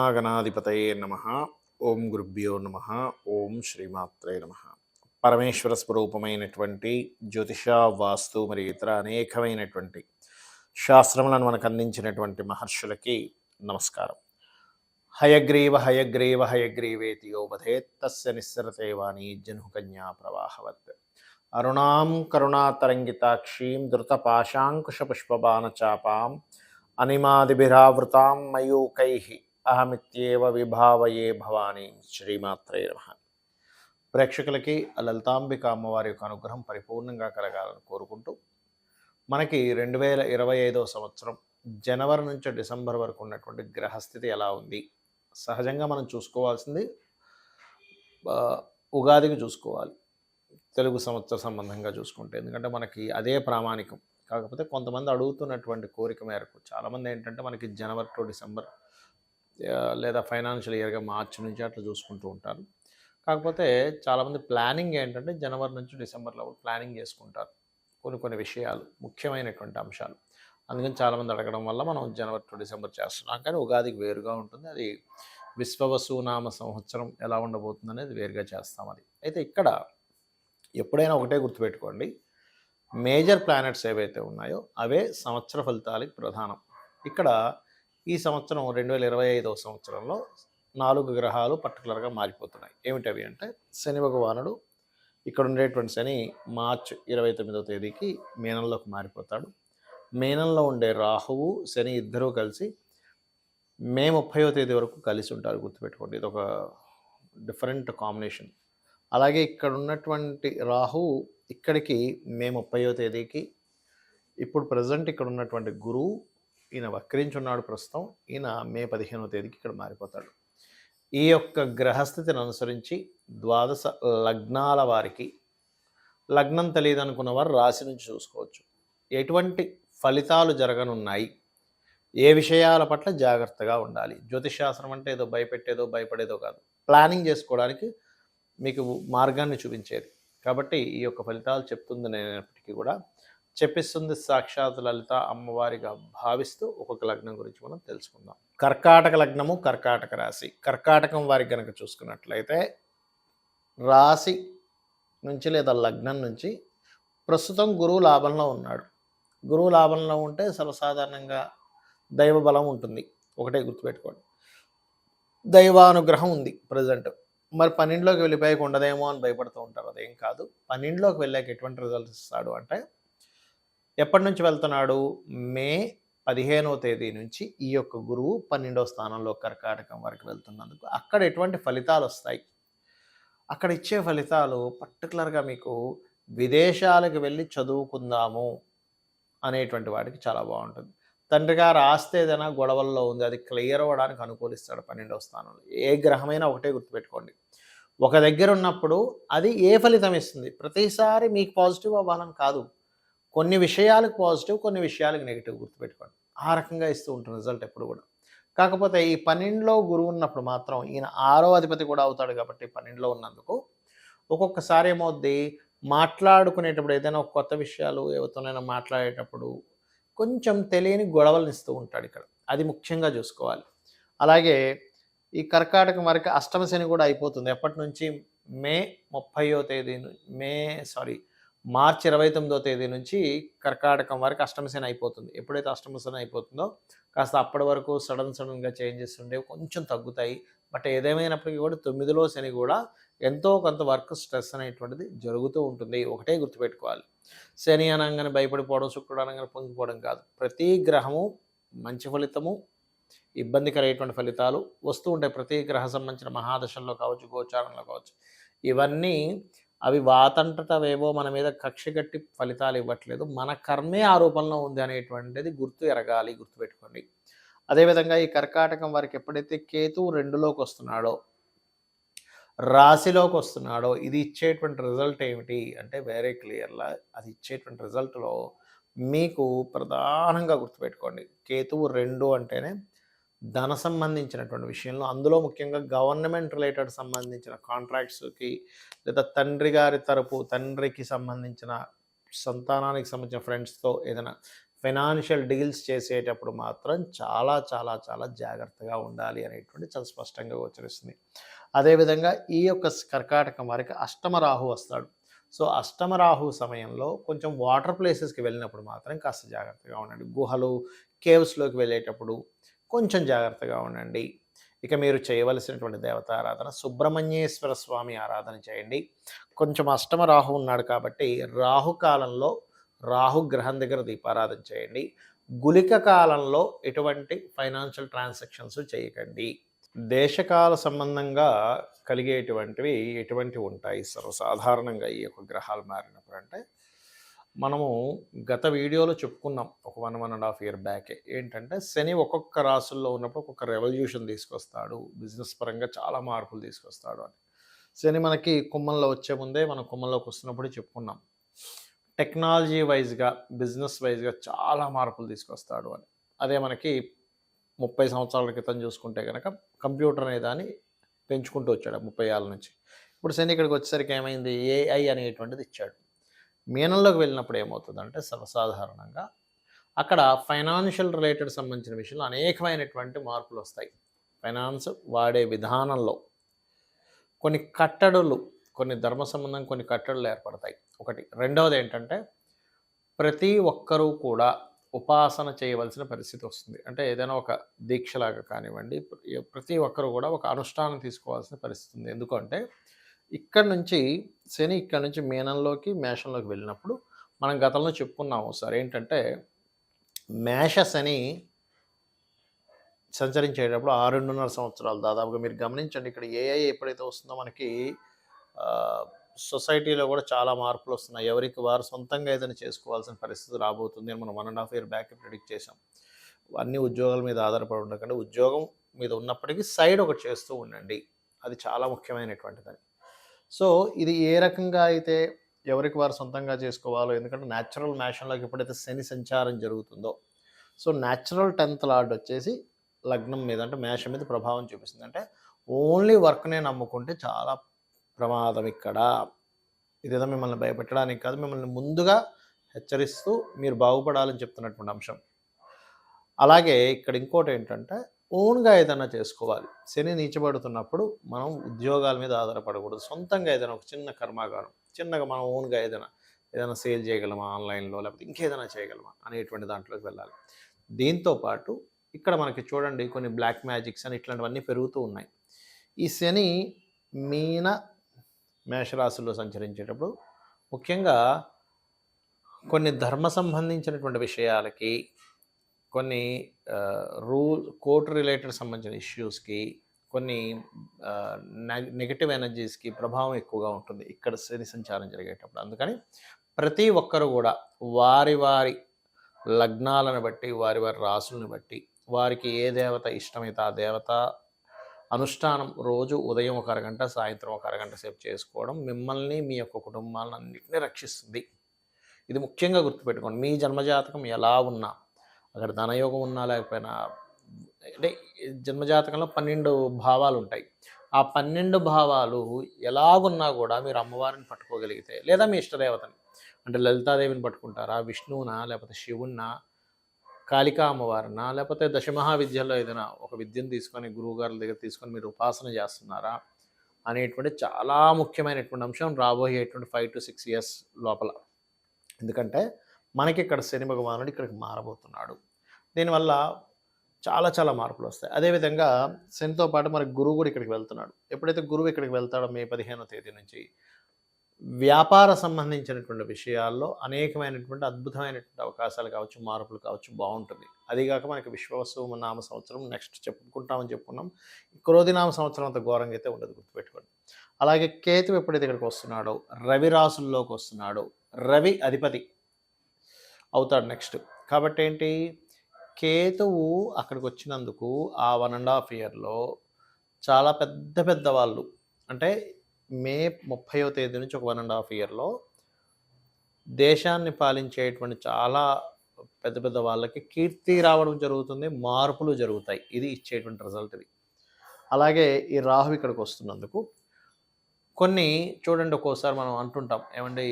శ్రీమహాగణాధిపతయే నమః. ఓం గురుభ్యో నమః. ఓం శ్రీమాత్రే నమః. పరమేశ్వర స్వరూపమైనటువంటి జ్యోతిష, వాస్తు మరియు ఇతర అనేకమైనటువంటి శాస్త్రములను మనకు అందించినటువంటి మహర్షులకి నమస్కారం. హయగ్రీవ హయగ్రీవ హయగ్రీవేతి యోవధేత్ తస్య నిస్సరతే వాణి జనుకన్యా ప్రవాహవత్. అరుణాం కరుణాతరంగితాక్షీం ధృతపాశాంకుశపుష్పబాణచాపాం అనిమాదిభిరావృతాం మయూకైః అహమిత్యేవ విభావయే భవానీ. శ్రీమాత్రే నమః. ప్రేక్షకులకి లలితాంబిక అమ్మవారి యొక్క అనుగ్రహం పరిపూర్ణంగా కలగాలని కోరుకుంటూ, మనకి 2025 సంవత్సరం జనవరి నుంచి డిసెంబర్ వరకు ఉన్నటువంటి గ్రహస్థితి ఎలా ఉంది? సహజంగా మనం చూసుకోవాల్సింది ఉగాదికి చూసుకోవాలి, తెలుగు సంవత్సర సంబంధంగా చూసుకుంటే, ఎందుకంటే మనకి అదే ప్రామాణికం. కాకపోతే కొంతమంది అడుగుతున్నటువంటి కోరిక మేరకు చాలామంది ఏంటంటే మనకి జనవరి టు డిసెంబర్ లేదా ఫైనాన్షియల్ ఇయర్గా మార్చి నుంచి అట్లా చూసుకుంటూ ఉంటారు. కాకపోతే చాలామంది ప్లానింగ్ ఏంటంటే జనవరి నుంచి డిసెంబర్లో ప్లానింగ్ చేసుకుంటారు కొన్ని విషయాలు, ముఖ్యమైనటువంటి అంశాలు. అందుకని చాలామంది అడగడం వల్ల మనం జనవరి టు డిసెంబర్ చేస్తున్నాం. కానీ ఉగాదికి వేరుగా ఉంటుంది. అది విశ్వవసునామ సంవత్సరం ఎలా ఉండబోతుంది అనేది వేరుగా చేస్తాం. అది అయితే ఇక్కడ ఎప్పుడైనా ఒకటే గుర్తుపెట్టుకోండి, మేజర్ ప్లానెట్స్ ఏవైతే ఉన్నాయో అవే సంవత్సర ఫలితాలకి ప్రధానం. ఇక్కడ ఈ సంవత్సరం 2025 సంవత్సరంలో 4 గ్రహాలు పర్టికులర్గా మారిపోతున్నాయి. ఏమిటవి అంటే, శని భగవానుడు ఇక్కడ ఉండేటువంటి శని మార్చి 29వ తేదీకి మీనంలోకి మారిపోతాడు. మీనంలో ఉండే రాహువు శని ఇద్దరూ కలిసి మే 30వ తేదీ వరకు కలిసి ఉంటారు. గుర్తుపెట్టుకోండి, ఇది ఒక డిఫరెంట్ కాంబినేషన్. అలాగే ఇక్కడ ఉన్నటువంటి రాహు ఇక్కడికి మే 30వ తేదీకి, ఇప్పుడు ప్రజెంట్ ఇక్కడ ఉన్నటువంటి గురువు ఈయన వక్రించున్నాడు ప్రస్తుతం, ఈయన మే 15వ తేదీకి ఇక్కడ మారిపోతాడు. ఈ యొక్క గ్రహస్థితిని అనుసరించి ద్వాదశ లగ్నాల వారికి, లగ్నం తెలియదు అనుకున్న వారు రాశి నుంచి చూసుకోవచ్చు ఎటువంటి ఫలితాలు జరగనున్నాయి, ఏ విషయాల పట్ల జాగ్రత్తగా ఉండాలి. జ్యోతిషశాస్త్రం అంటే ఏదో భయపెట్టేదో భయపడేదో కాదు, ప్లానింగ్ చేసుకోవడానికి మీకు మార్గాన్ని చూపించేది. కాబట్టి ఈ యొక్క ఫలితాలు చెప్తుంది నేనప్పటికీ కూడా చెప్పిస్తుంది సాక్షాత్ లలిత అమ్మవారిగా భావిస్తూ ఒక్కొక్క లగ్నం గురించి మనం తెలుసుకుందాం. కర్కాటక లగ్నము, కర్కాటక రాశి. కర్కాటకం వారికి కనుక చూసుకున్నట్లయితే రాశి నుంచి లేదా లగ్నం నుంచి ప్రస్తుతం గురువు లాభంలో ఉన్నాడు. గురువు లాభంలో ఉంటే సర్వసాధారణంగా దైవ బలం ఉంటుంది. ఒకటే గుర్తుపెట్టుకోండి, దైవానుగ్రహం ఉంది ప్రజెంట్. మరి 12లోకి వెళ్ళిపోయాక ఉండదేమో అని భయపడుతూ ఉంటారు. అదేం కాదు. 12లోకి వెళ్ళాక ఎటువంటి రిజల్ట్స్ ఇస్తాడు అంటే, ఎప్పటి నుంచి వెళ్తున్నాడు? మే 15వ తేదీ నుంచి ఈ యొక్క గురువు 12వ స్థానంలో కర్కాటకం వరకు వెళ్తున్నందుకు అక్కడ ఎటువంటి ఫలితాలు వస్తాయి? అక్కడ ఇచ్చే ఫలితాలు పర్టికులర్గా మీకు విదేశాలకు వెళ్ళి చదువుకుందాము అనేటువంటి వాడికి చాలా బాగుంటుంది. తండ్రి గారు ఆస్తి ఏదైనా గొడవల్లో ఉంది, అది క్లియర్ అవ్వడానికి అనుకూలిస్తాడు 12వ స్థానంలో. ఏ గ్రహమైనా ఒకటే గుర్తుపెట్టుకోండి, ఒక దగ్గర ఉన్నప్పుడు అది ఏ ఫలితం ఇస్తుంది? ప్రతిసారి మీకు పాజిటివ్ అవ్వాలని కాదు, కొన్ని విషయాలకు పాజిటివ్, కొన్ని విషయాలకు నెగిటివ్. గుర్తుపెట్టుకోండి, ఆ రకంగా ఇస్తూ ఉంటుంది రిజల్ట్ ఎప్పుడు కూడా. కాకపోతే ఈ 12లో గురువు ఉన్నప్పుడు మాత్రం ఈయన 6వ అధిపతి కూడా అవుతాడు. కాబట్టి 12లో ఉన్నందుకు ఒక్కొక్కసారి ఏమవుద్ది, మాట్లాడుకునేటప్పుడు ఏదైనా ఒక కొత్త విషయాలు ఎవరితోనైనా మాట్లాడేటప్పుడు కొంచెం తెలియని గొడవలను ఇస్తూ ఉంటాడు ఇక్కడ. అది ముఖ్యంగా చూసుకోవాలి. అలాగే ఈ కర్కాటకం వరకు అష్టమ శని కూడా అయిపోతుంది. ఎప్పటి నుంచి? మే 30వ తేదీ మార్చి 29వ తేదీ నుంచి కర్కాటకం వరకు అష్టమ శని అయిపోతుంది. ఎప్పుడైతే అష్టమ శని అయిపోతుందో కాస్త అప్పటి వరకు సడన్గా చేంజెస్ ఉండేవి, కొంచెం తగ్గుతాయి. బట్ ఏదేమైనప్పటికీ కూడా 9లో శని కూడా ఎంతో కొంత వర్క్ స్ట్రెస్ అనేటువంటిది జరుగుతూ ఉంటుంది. ఒకటే గుర్తుపెట్టుకోవాలి, శని అనగానే భయపడిపోవడం, శుక్రుడు అనగానే పొంగిపోవడం కాదు. ప్రతి గ్రహము మంచి ఫలితము, ఇబ్బందికరమైనటువంటి ఫలితాలు వస్తూ ఉంటాయి. ప్రతి గ్రహ సంబంధించిన మహాదశల్లో కావచ్చు, గోచారంలో కావచ్చు. ఇవన్నీ అవి వాతంటవేవో మన మీద కక్ష కట్టి ఫలితాలు ఇవ్వట్లేదు, మన కర్మే ఆ రూపంలో ఉంది అనేటువంటిది ఎరగాలి, గుర్తుపెట్టుకోండి. అదేవిధంగా ఈ కర్కాటకం వారికి ఎప్పుడైతే కేతువు 2లోకి వస్తున్నాడో, రాశిలోకి వస్తున్నాడో, ఇది ఇచ్చేటువంటి రిజల్ట్ ఏమిటి అంటే వెరీ క్లియర్లా అది ఇచ్చేటువంటి రిజల్ట్లో మీకు ప్రధానంగా గుర్తుపెట్టుకోండి, కేతువు 2 అంటేనే ధన సంబంధించినటువంటి విషయంలో, అందులో ముఖ్యంగా గవర్నమెంట్ రిలేటెడ్ సంబంధించిన కాంట్రాక్ట్స్కి, లేదా తండ్రికి సంబంధించిన సంతానానికి సంబంధించిన ఫ్రెండ్స్తో ఏదైనా ఫైనాన్షియల్ డీల్స్ చేసేటప్పుడు మాత్రం చాలా చాలా చాలా జాగ్రత్తగా ఉండాలి అనేటువంటి చాలా స్పష్టంగా గోచరిస్తుంది. అదేవిధంగా ఈ యొక్క కర్కాటకం వారికి అష్టమ రాహు వస్తాడు. సో, అష్టమ రాహు సమయంలో కొంచెం వాటర్ ప్లేసెస్‌కి వెళ్ళినప్పుడు మాత్రం కాస్త జాగ్రత్తగా ఉండండి. గుహలు, కేవ్స్‌లోకి వెళ్ళేటప్పుడు కొంచెం జాగ్రత్తగా ఉండండి. ఇక మీరు చేయవలసినటువంటి దేవతారాధన సుబ్రహ్మణ్యేశ్వర స్వామి ఆరాధన చేయండి. కొంచెం అష్టమ రాహు ఉన్నాడు కాబట్టి రాహుకాలంలో రాహుగ్రహం దగ్గర దీపారాధన చేయండి. గుళిక కాలంలో ఎటువంటి ఫైనాన్షియల్ ట్రాన్సాక్షన్స్ చేయకండి. దేశకాల సంబంధంగా కలిగేటువంటివి ఎటువంటివి ఉంటాయి సర్వసాధారణంగా ఈ యొక్క గ్రహాలు మారినప్పుడు అంటే, మనము గత వీడియోలో చెప్పుకున్నాం ఒక 1.5 ఇయర్ బ్యాకే. ఏంటంటే శని ఒక్కొక్క రాసుల్లో ఉన్నప్పుడు ఒక్కొక్క రెవల్యూషన్ తీసుకొస్తాడు. బిజినెస్ పరంగా చాలా మార్పులు తీసుకొస్తాడు అని. శని మనకి కుంభంలో వచ్చే ముందే మనం కుంభంలోకి వస్తున్నప్పుడే చెప్పుకున్నాం. టెక్నాలజీ వైజ్‌గా, బిజినెస్ వైజ్‌గా చాలా మార్పులు తీసుకొస్తాడు అని. అదే మనకి 30 సంవత్సరాల క్రితం చూసుకుంటే గనక కంప్యూటర్ అనే దాన్ని పెంచుకుంటూ వచ్చాడు 30 ఏళ్ల నుంచి. ఇప్పుడు శని ఇక్కడికి వచ్చేసరికి ఏమైంది? ఏఐ అనేటువంటిది ఇచ్చాడు. మీనంలోకి వెళ్ళినప్పుడు ఏమవుతుందంటే సర్వసాధారణంగా అక్కడ ఫైనాన్షియల్ రిలేటెడ్ సంబంధించిన విషయంలో అనేకమైనటువంటి మార్పులొస్తాయి. ఫైనాన్స్ వాడే విధానంలో కొన్ని కట్టడులు, కొన్ని ధర్మ సంబంధం కొన్ని కట్టడులు ఏర్పడతాయి. ఒకటి. రెండవదేంటంటే ప్రతి ఒక్కరూ కూడా ఉపాసన చేయవలసిన పరిస్థితి వస్తుంది. అంటే ఏదైనా ఒక దీక్షలాగా కానివ్వండి, ప్రతి ఒక్కరు కూడా ఒక అనుష్ఠానం తీసుకోవాల్సిన పరిస్థితి ఉంది. ఎందుకంటే ఇక్కడి నుంచి శని ఇక్కడి నుంచి మీనంలోకి, మేషంలోకి వెళ్ళినప్పుడు మనం గతంలో చెప్పుకున్నాము ఒకసారి. ఏంటంటే మేష శని సంచరించేటప్పుడు 6.5 సంవత్సరాలు దాదాపుగా మీరు గమనించండి. ఇక్కడ ఏఐ ఎప్పుడైతే వస్తుందో మనకి సొసైటీలో కూడా చాలా మార్పులు వస్తున్నాయి. ఎవరికి వారు సొంతంగా ఏదైనా చేసుకోవాల్సిన పరిస్థితి రాబోతుంది అని మనం 1.5 ఇయర్ బ్యాక్ ప్రిడిక్ట్ చేసాం. అన్ని ఉద్యోగాల మీద ఆధారపడి ఉండకండి. ఉద్యోగం మీద ఉన్నప్పటికీ సైడ్ ఒకటి చేస్తూ ఉండండి. అది చాలా ముఖ్యమైనటువంటిదని. సో, ఇది ఏ రకంగా అయితే ఎవరికి వారు సొంతంగా చేసుకోవాలో, ఎందుకంటే న్యాచురల్ మేషంలోకి ఎప్పుడైతే శని సంచారం జరుగుతుందో, సో న్యాచురల్ 10th లార్డ్ వచ్చేసి లగ్నం మీద అంటే మేషం మీద ప్రభావం చూపిస్తుంది. అంటే ఓన్లీ వర్క్‌నే నమ్ముకుంటే చాలా ప్రమాదం ఇక్కడ. ఇదేదో మిమ్మల్ని భయపెట్టడానికి కాదు, మిమ్మల్ని ముందుగా హెచ్చరిస్తూ మీరు బాగుపడాలని చెప్తున్నటువంటి అంశం. అలాగే ఇక్కడ ఇంకోటేంటంటే ఓన్‌గా ఏదైనా చేసుకోవాలి. శని నీచబడుతున్నప్పుడు మనం ఉద్యోగాల మీద ఆధారపడకూడదు. సొంతంగా ఏదైనా ఒక చిన్న కర్మాగారం, చిన్నగా మనం ఓన్‌గా ఏదైనా సేల్ చేయగలమా ఆన్‌లైన్‌లో, లేకపోతే ఇంకేదైనా చేయగలమా అనేటువంటి దాంట్లోకి వెళ్ళాలి. దీంతో పాటు ఇక్కడ మనకి చూడండి కొన్ని బ్లాక్ మ్యాజిక్స్ అని ఇట్లాంటివన్నీ పెరుగుతూ ఉన్నాయి. ఈ శని మీన, మేషరాశుల్లో సంచరించేటప్పుడు ముఖ్యంగా కొన్ని ధర్మ సంబంధించినటువంటి విషయాలకి, కొన్ని కోర్ట్ రిలేటెడ్ సంబంధించిన ఇష్యూస్‌కి, కొన్ని నెగెటివ్ ఎనర్జీస్‌కి ప్రభావం ఎక్కువగా ఉంటుంది ఇక్కడ శని సంచారం జరిగేటప్పుడు. అందుకని ప్రతి ఒక్కరు కూడా వారి వారి లగ్నాలను బట్టి, వారి వారి రాసులను బట్టి, వారికి ఏ దేవత ఇష్టమైతే ఆ దేవత అనుష్ఠానం రోజు ఉదయం ఒక అరగంట, సాయంత్రం ఒక అరగంట సేపు చేసుకోవడం మిమ్మల్ని, మీ యొక్క కుటుంబాలను అన్నిటిని రక్షిస్తుంది. ఇది ముఖ్యంగా గుర్తుపెట్టుకోండి. మీ జన్మజాతకం ఎలా ఉన్నా, అక్కడ ధనయోగం ఉన్నా లేకపోయినా, అంటే జన్మజాతకంలో 12 భావాలు ఉంటాయి. ఆ 12 భావాలు ఎలాగున్నా కూడా మీరు అమ్మవారిని పట్టుకోగలిగితే, లేదా మీ ఇష్టదేవతని అంటే లలితాదేవిని పట్టుకుంటారా, విష్ణువునా, లేకపోతే శివున్నా, కాళికా అమ్మవారినా, లేకపోతే దశమహావిద్యల్లో ఏదైనా ఒక విద్యను తీసుకొని గురువుగారుల దగ్గర తీసుకొని మీరు ఉపాసన చేస్తున్నారా అనేటువంటి చాలా ముఖ్యమైనటువంటి అంశం రాబోయేటువంటి 5 to 6 ఇయర్స్ లోపల. ఎందుకంటే మనకి ఇక్కడ శని భగవానుడు ఇక్కడికి మారబోతున్నాడు. దీనివల్ల చాలా చాలా మార్పులు వస్తాయి. అదేవిధంగా శనితో పాటు మనకి గురువు కూడా ఇక్కడికి వెళ్తున్నాడు. ఎప్పుడైతే గురువు ఇక్కడికి వెళ్తాడో మే 15వ తేదీ నుంచి వ్యాపార సంబంధించినటువంటి విషయాల్లో అనేకమైనటువంటి అద్భుతమైనటువంటి అవకాశాలు కావచ్చు, మార్పులు కావచ్చు బాగుంటుంది. అదిగాక మనకి విశ్వవసు నామ సంవత్సరం నెక్స్ట్ చెప్పుకున్నాం. క్రోధినామ సంవత్సరం అంత ఘోరంగా అయితే ఉండదు, గుర్తుపెట్టుకోండి. అలాగే కేతువు ఎప్పుడైతే ఇక్కడికి వస్తున్నాడో, రవి రాసుల్లోకి వస్తున్నాడో, రవి అధిపతి అవుతాడు నెక్స్ట్. కాబట్టి ఏంటి, కేతువు అక్కడికి వచ్చినందుకు ఆ 1.5 ఇయర్లో చాలా పెద్ద పెద్ద వాళ్ళు, అంటే మే 30వ తేదీ నుంచి ఒక 1.5 ఇయర్లో దేశాన్ని పాలించేటువంటి చాలా పెద్ద పెద్ద వాళ్ళకి కీర్తి రావడం జరుగుతుంది, మార్పులు జరుగుతాయి. ఇది ఇచ్చేటువంటి రిజల్ట్ ఇది. అలాగే ఈ రాహు ఇక్కడికి వస్తున్నందుకు కొన్ని చూడండి ఒక్కోసారి మనం అంటుంటాం ఏమంటే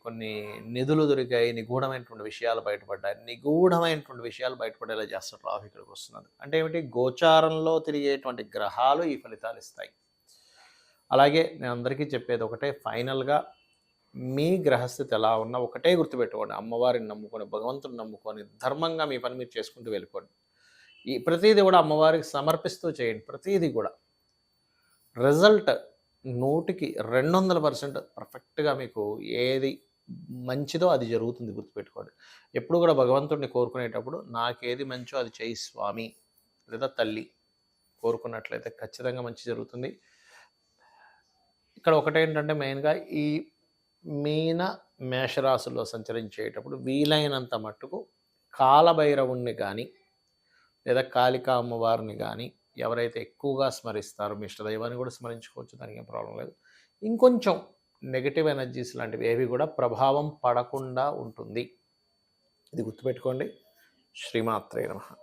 కొన్ని నిధులు దొరికాయి, నిగూఢమైనటువంటి విషయాలు బయటపడ్డాయి. నిగూఢమైనటువంటి విషయాలు బయటపడేలా చేస్తాడు రాహు ఇక్కడికి వస్తున్నది. అంటే ఏమిటి గోచారంలో తిరిగేటువంటి గ్రహాలు ఈ ఫలితాలు ఇస్తాయి. అలాగే నేను అందరికీ చెప్పేది ఒకటే ఫైనల్‌గా మీ గ్రహస్థితి ఎలా ఉన్నా ఒకటే గుర్తుపెట్టుకోండి. అమ్మవారిని నమ్ముకొని, భగవంతుడిని నమ్ముకొని, ధర్మంగా మీ పని మీరు చేసుకుంటూ వెళ్ళిపోండి. ఈ ప్రతీది కూడా అమ్మవారికి సమర్పిస్తూ చేయండి. ప్రతీది కూడా. రిజల్ట్ 100కి 200% పర్ఫెక్ట్‌గా మీకు ఏది మంచిదో అది జరుగుతుంది గుర్తుపెట్టుకోండి. ఎప్పుడు కూడా భగవంతుడిని కోరుకునేటప్పుడు నాకేది మంచో అది చెయ్యి స్వామి లేదా తల్లి కోరుకున్నట్లయితే ఖచ్చితంగా మంచి జరుగుతుంది. ఇక్కడ ఒకటేంటంటే మెయిన్‌గా ఈ మీన, మేషరాశుల్లో సంచరించేటప్పుడు వీలైనంత మట్టుకు కాలభైరవుణ్ణి గానీ, లేదా కాళికా అమ్మవారిని గానీ ఎవరైతే ఎక్కువగా స్మరిస్తారో మీ ఇష్టదైవాన్ని కూడా స్మరించుకోవచ్చు. దానికి ఏం ప్రాబ్లం లేదు. ఇంకొంచెం నెగెటివ్ ఎనర్జీస్ లాంటివి ఏవి కూడా ప్రభావం పడకుండా ఉంటుంది. ఇది గుర్తుపెట్టుకోండి. శ్రీమాత్రే నమః.